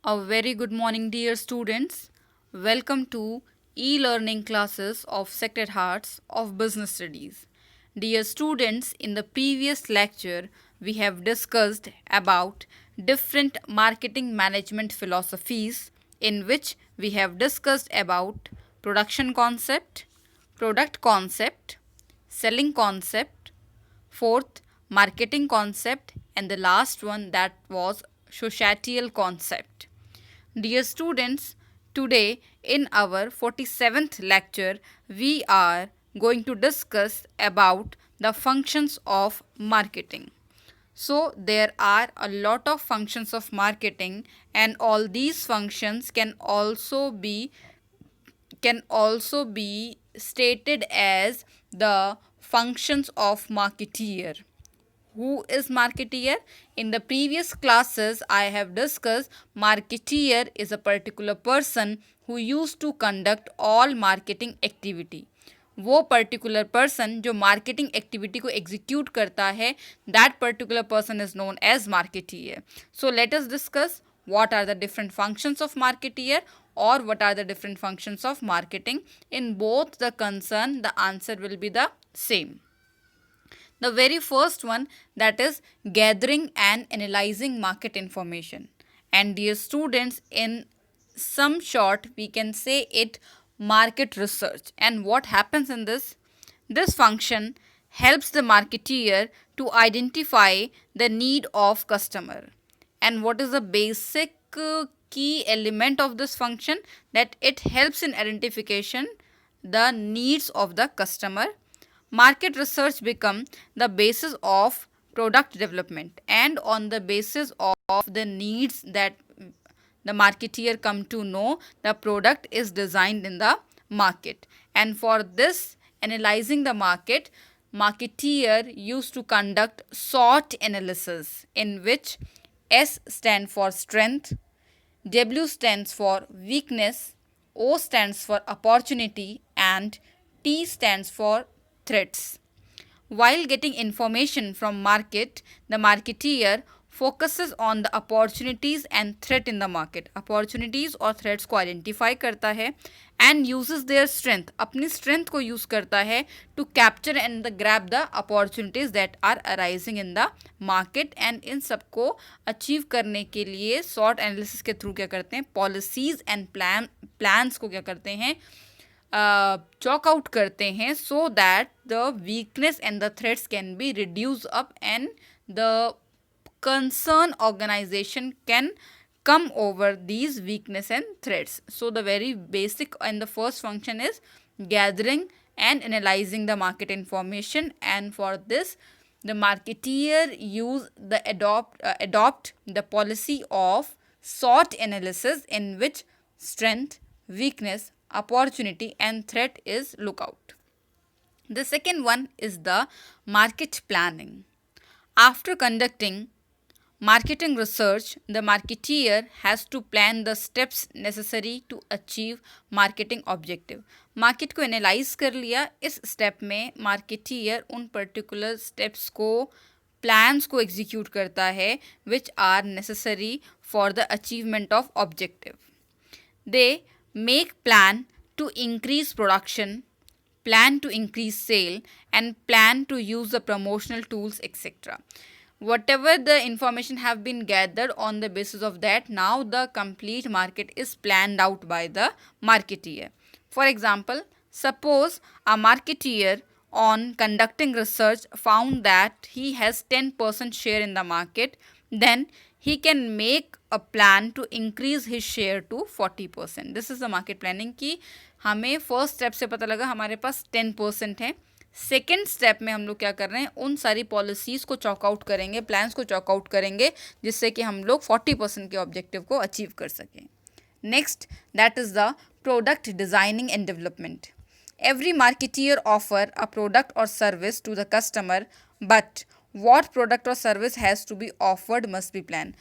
A very good morning, dear students. Welcome to e-learning classes of Sacred Hearts of Business Studies. Dear students, in the previous lecture, we have discussed about different marketing management philosophies in which we have discussed about production concept, product concept, selling concept, fourth, marketing concept, and the last one that was societal concept. Dear students, today in our 47th lecture, we are going to discuss about the functions of marketing. So, there are a lot of functions of marketing, and all these functions can also be stated as the functions of marketeer. Who is marketeer? In the previous classes, I have discussed marketeer is a particular person who used to conduct all marketing activity. वो particular person जो marketing activity को execute करता है, that particular person is known as marketer. So let us discuss what are the different functions of marketeer or what are the different functions of marketing. In both the concern, the answer will be the same. The very first one, that is gathering and analyzing market information. And dear students, in some short, we can say it market research. And what happens in this? This function helps the marketeer to identify the need of customer. And what is the basic key element of this function? That it helps in identification the needs of the customer. Market research become the basis of product development, and on the basis of the needs that the marketeer come to know, the product is designed in the market. And for this analyzing the market, marketeer used to conduct SWOT analysis, in which S stand for strength, W stands for weakness, O stands for opportunity, and T stands for threats. While getting information from market, the marketeer focuses on the opportunities and threat in the market. Opportunities और threats को identify करता है and uses their strength, अपनी strength को use करता है to capture and grab the opportunities that are arising in the market. And इन सबको achieve करने के लिए SWOT analysis के through क्या करते हैं, policies and plans को क्या करते हैं, chalk out करते हैं, so that the weakness and the threats can be reduced up and the concern organization can come over these weakness and threats. So the very basic and the first function is gathering and analyzing the market information, and for this the marketeer adopt the policy of SWOT analysis, in which strength, weakness, opportunity and threat is look out. The second one is the market planning. After conducting marketing research, the marketeer has to plan the steps necessary to achieve marketing objective. Market को analyse कर लिया, इस step में marketer उन particular steps को, plans को execute करता है which are necessary for the achievement of objective. They make plan to increase production, plan to increase sale, and plan to use the promotional tools, etc. Whatever the information have been gathered, on the basis of that, now the complete market is planned out by the marketeer. For example, suppose a marketeer on conducting research found that he has 10% share in the market, then he can make a plan to increase his share to 40%. This is the market planning की हमें first step से पता लगा हमारे पास 10% है. Second step में हम लोग क्या कर रहे हैं, उन सारी पॉलिसीज़ को चॉकआउट करेंगे, प्लान्स को चॉकआउट करेंगे, जिससे कि हम लोग 40% के ऑब्जेक्टिव को अचीव कर सकें. Next, that is the product designing and development. Every marketeer offer a product or service to the customer, but what product or service has to be offered must be planned.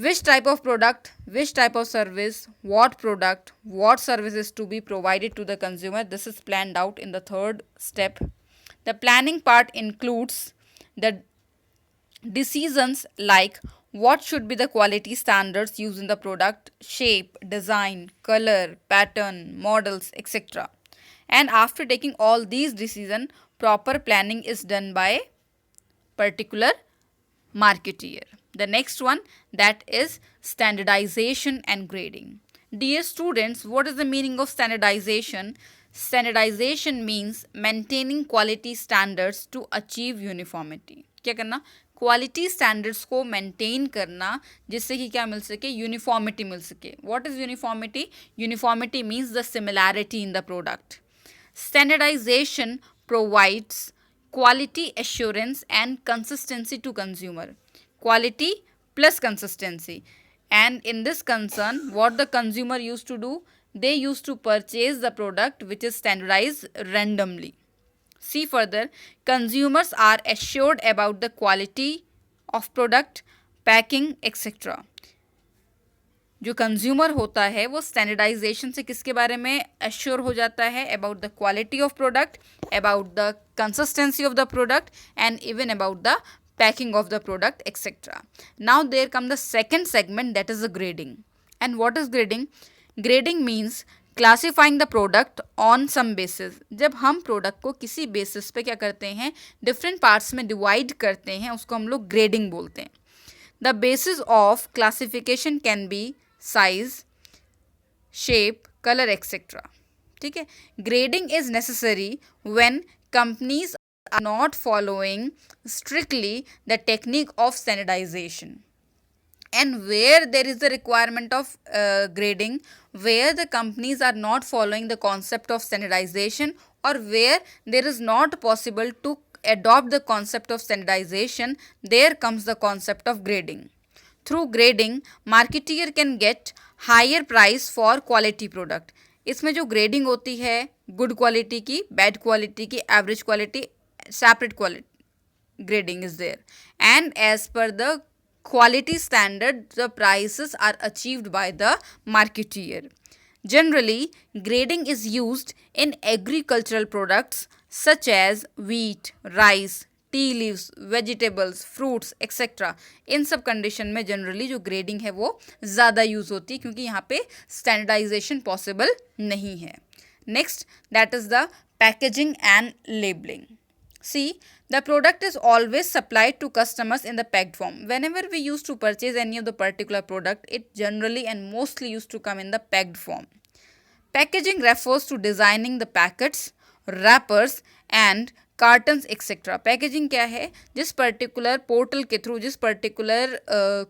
Which type of product, which type of service, what product, what service is to be provided to the consumer, this is planned out in the third step. The planning part includes the decisions like what should be the quality standards used in the product, shape, design, color, pattern, models, etc. And after taking all these decisions, proper planning is done by particular marketeer. The next one, that is standardization and grading. Dear students, what is the meaning of standardization? Standardization means maintaining quality standards to achieve uniformity. क्या करना? Quality standards को maintain करना जिससे कि क्या मिल सके, uniformity मिल सके. What is uniformity? Uniformity means the similarity in the product. Standardization provides quality assurance and consistency to consumer. Quality plus consistency. And in this concern, what the consumer used to do? They used to purchase the product which is standardized randomly. See further, consumers are assured about the quality of product, packing, etc. जो consumer होता है वो standardisation से किसके बारे में assure हो जाता है? About the quality of product, about the consistency of the product and even about the packing of the product, etc. Now there come the second segment, that is the grading. And what is grading? Grading means classifying the product on some basis. जब हम product को किसी basis पे क्या करते हैं, different parts में divide करते हैं, उसको हम लोग ग्रेडिंग बोलते हैं. The basis of classification can be size, shape, color, etc. ठीक है. Grading is necessary when companies are not following strictly the technique of standardization, and where there is the requirement of grading, where the companies are not following the concept of standardization, or where there is not possible to adopt the concept of standardization, there comes the concept of grading. Through grading, marketeer can get higher price for quality product. इसमें जो grading होती है, good quality की, bad quality की, average quality, separate quality grading is there, and as per the quality standard the prices are achieved by the marketeer. Generally, grading is used in agricultural products such as wheat, rice, tea leaves, vegetables, fruits etcetera. इन सब condition में generally जो grading है वो ज़्यादा use होती है क्योंकि यहाँ पे स्टैंडर्डाइजेशन पॉसिबल नहीं है. Next, that is the packaging and labelling. See, the product is always supplied to customers in the packed form. Whenever we used to purchase any of the particular product, it generally and mostly used to come in the packed form. Packaging refers to designing the packets, wrappers and cartons etcetera. Packaging क्या है? जिस particular portal के through जिस particular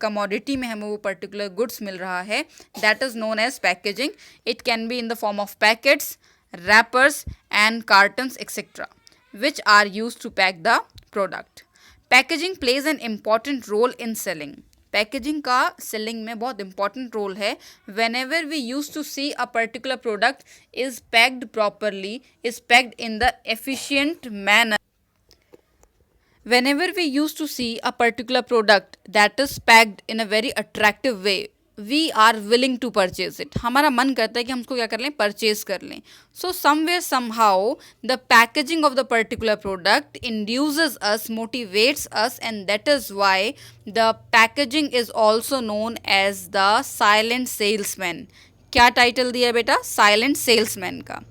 commodity में हमें वो particular goods मिल रहा है, that is known as packaging. It can be in the form of packets, wrappers and cartons etcetera, which are used to pack the product. Packaging plays an important role in selling. Packaging का selling में बहुत important role है. Whenever we used to see a particular product is packed properly, is packed in the efficient manner. Whenever we used to see a particular product that is packed in a very attractive way, we are willing to purchase it. हमारा मन करता है कि हम उसको क्या कर लें, परचेज कर लें. So somewhere somehow the packaging of the particular product induces us, motivates us, and that is why the packaging is also known as the silent salesman. क्या टाइटल दिया है बेटा? साइलेंट सेल्समैन का.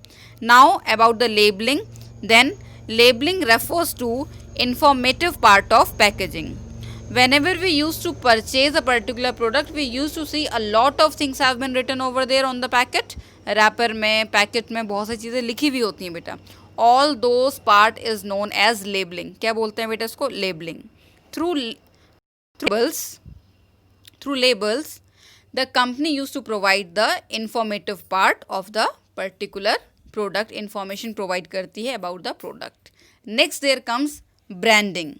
Now about the labelling. Then labelling refers to informative part of packaging. Whenever we used to purchase a particular product, we used to see a lot of things have been written over there on the packet. Wrapper में, packet में बहुत सारी चीज़ें लिखी भी होती हैं बेटा. All those part is known as labeling. क्या बोलते हैं बेटा इसको? Labeling. Through labels, the company used to provide the informative part of the particular product. Information provide करती है about the product. Next there comes branding.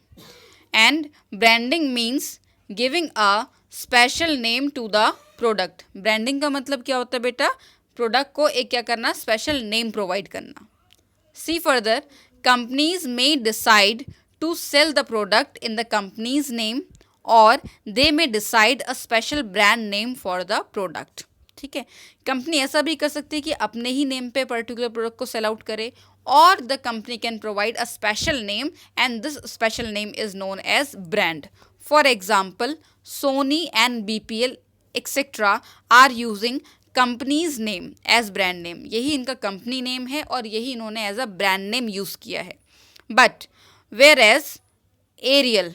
And branding means giving a special name to the product. Branding का मतलब क्या होता है बेटा? Product को एक क्या करना, स्पेशल नेम प्रोवाइड करना. See further, companies may decide to sell the product in the company's name or they may decide a special brand name for the product. ठीक है. कंपनी ऐसा भी कर सकती है कि अपने ही नेम पे पर्टिकुलर प्रोडक्ट को सेल आउट करे, or the company can provide a special name and this special name is known as brand. For example, Sony and BPL etc. are using companies name as brand name. यही इनका company name है और यही इन्होंने as a brand name use किया है. But whereas Ariel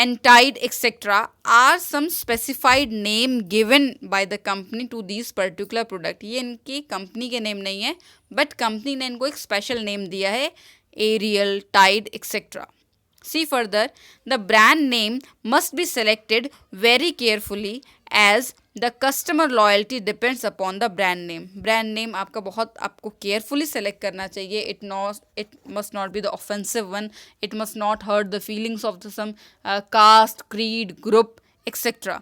and Tide etc. are some specified name given by the company to these particular product. ये इनकी कंपनी के नेम नहीं है, बट कंपनी ने इनको एक स्पेशल नेम दिया है, Ariel, Tide etcetera. See further, the brand name must be selected very carefully as the customer loyalty depends upon the brand name. Brand name आपका बहुत आपको carefully select करना चाहिए. It must not be the offensive one. It must not hurt the feelings of some caste, creed, group, etc.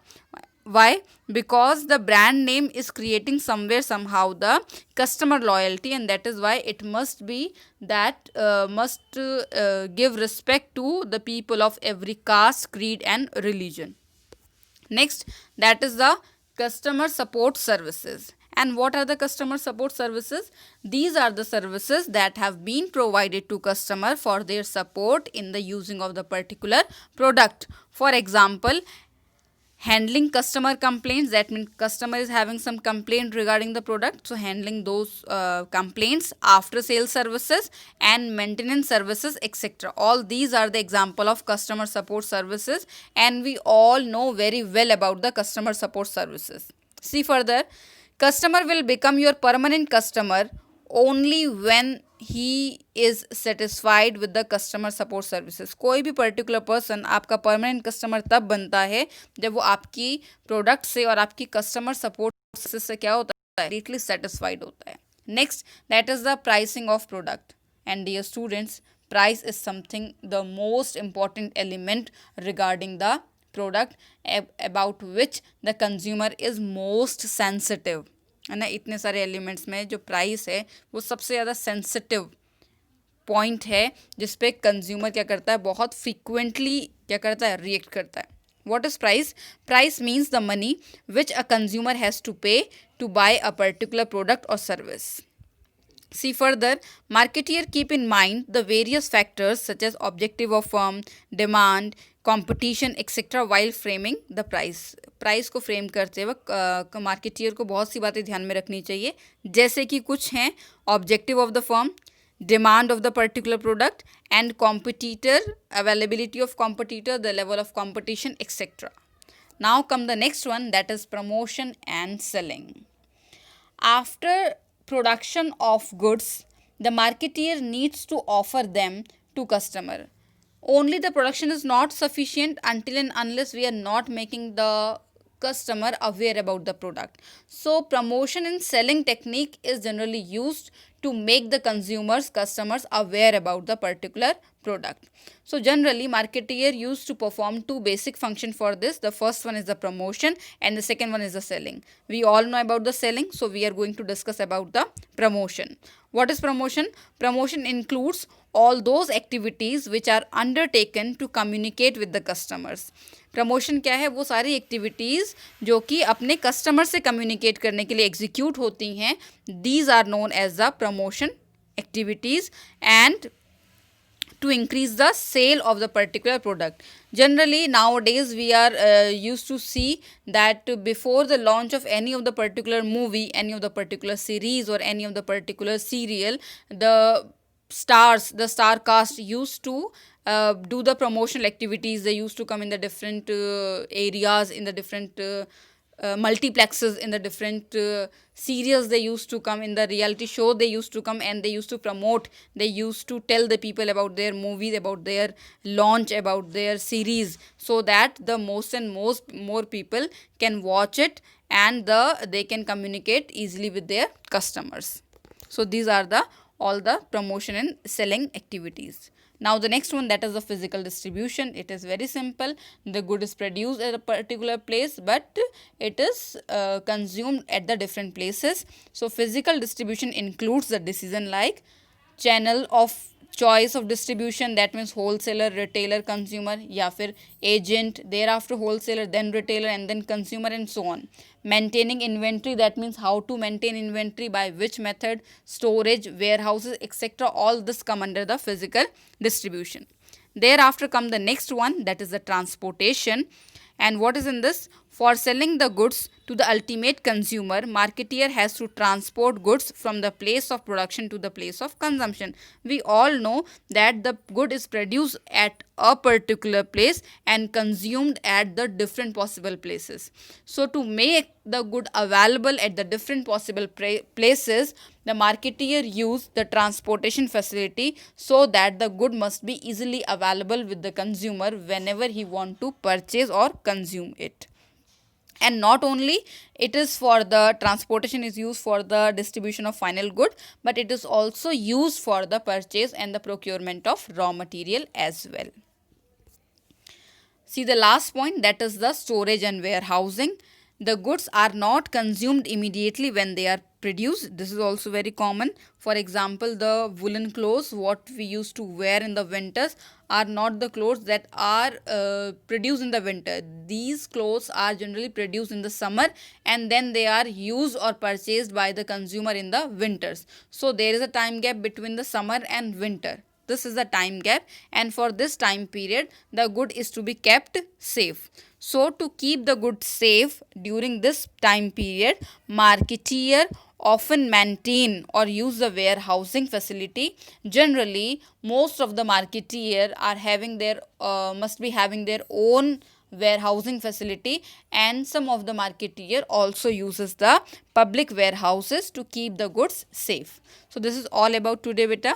Why? Because the brand name is creating somewhere somehow the customer loyalty, and that is why it must be that must give respect to the people of every caste, creed and religion. Next, that is the customer support services. And what are the customer support services? These are the services that have been provided to customer for their support in the using of the particular product. For example, handling customer complaints, that means customer is having some complaint regarding the product, so handling those complaints, after sales services and maintenance services etc. All these are the example of customer support services, and we all know very well about the customer support services. See further, customer will become your permanent customer only when he is satisfied with the customer support services. कोई भी particular person आपका permanent customer तब बनता है जब वो आपकी product से और आपकी कस्टमर सपोर्ट सर्विसेज से क्या होता है, कंप्लीटली सेटिस्फाइड होता है. Next, that is the pricing of product. And dear students, price is something the most important element regarding the product about which the consumer is most sensitive. है ना, इतने सारे एलिमेंट्स में जो प्राइस है वो सबसे ज़्यादा सेंसिटिव पॉइंट है जिस पे कंज्यूमर क्या करता है, बहुत फ्रीक्वेंटली क्या करता है, रिएक्ट करता है. What is price? Price means the money which a consumer has to pay to buy a particular product और service. See further, marketeer keep in mind the various factors such as objective of firm, demand, competition etc. while framing the price. Price को frame करते वक्त marketeer को बहुत सी बातें ध्यान में रखनी चाहिए, जैसे कि कुछ हैं objective of the firm, demand of the particular product and competitor, availability of competitor, the level of competition etcetera. Now come the next one, that is promotion and selling. After production of goods, the marketeer needs to offer them to customer. Only the production is not sufficient until and unless we are not making the customer aware about the product. So promotion and selling technique is generally used to make the customers aware about the particular product. So generally marketeer used to perform two basic function for this. The first one is the promotion and the second one is the selling. We all know about the selling, so we are going to discuss about the promotion. What is promotion? Promotion includes all those activities which are undertaken to communicate with the customers. Promotion क्या है? वो सारी activities जो कि अपने customer से communicate करने के लिए एग्जीक्यूट होती हैं, these are known as the promotion activities and to increase the sale of the particular product. Generally nowadays we are used to see that before the launch of any of the particular movie, any of the particular series or any of the particular serial, the star cast used to do the promotional activities. They used to come in the different areas, in the different multiplexes, in the different serials they used to come, in the reality show they used to come, and they used to promote, they used to tell the people about their movies, about their launch, about their series, so that the more people can watch it and they can communicate easily with their customers. So these are all the promotion and selling activities. Now the next one, that is the physical distribution. It is very simple. The good is produced at a particular place, but it is consumed at the different places. So physical distribution includes the decision like channel of choice of distribution, that means wholesaler, retailer, consumer, या फिर agent, thereafter wholesaler, then retailer and then consumer and so on. Maintaining inventory, that means how to maintain inventory, by which method, storage, warehouses etc. All this come under the physical distribution. Thereafter come the next one, that is the transportation. And what is in this? For selling the goods to the ultimate consumer, marketeer has to transport goods from the place of production to the place of consumption. We all know that the good is produced at a particular place and consumed at the different possible places. So to make the good available at the different possible places, the marketeer use the transportation facility so that the good must be easily available with the consumer whenever he want to purchase or consume it. And not only it is for the transportation is used for the distribution of final good, but it is also used for the purchase and the procurement of raw material as well. See the last point, that is the storage and warehousing. The goods are not consumed immediately when they are produced. This is also very common. For example, the woolen clothes what we used to wear in the winters are not the clothes that are produced in the winter. These clothes are generally produced in the summer and then they are used or purchased by the consumer in the winters. So there is a time gap between the summer and winter. This is the time gap, and for this time period the good is to be kept safe. So to keep the good safe during this time period, marketeer often maintain or use the warehousing facility. Generally most of the marketeer are having their must be having their own warehousing facility, and some of the marketeer also uses the public warehouses to keep the goods safe. So this is all about today, beta.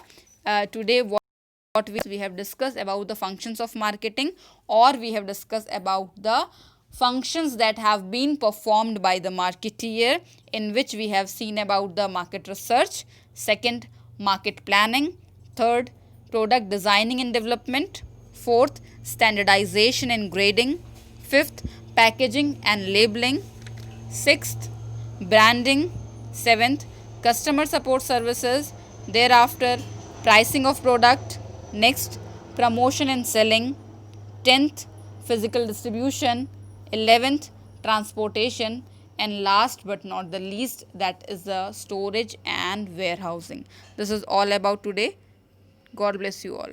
Today what we have discussed about the functions of marketing, or we have discussed about the functions that have been performed by the marketeer, in which we have seen about the market research, second market planning, third product designing and development, fourth standardization and grading, fifth packaging and labeling, sixth branding, seventh customer support services, thereafter pricing of product, next promotion and selling, 10th physical distribution, 11th transportation, and last but not the least, that is the storage and warehousing. This is all about today. God bless you all.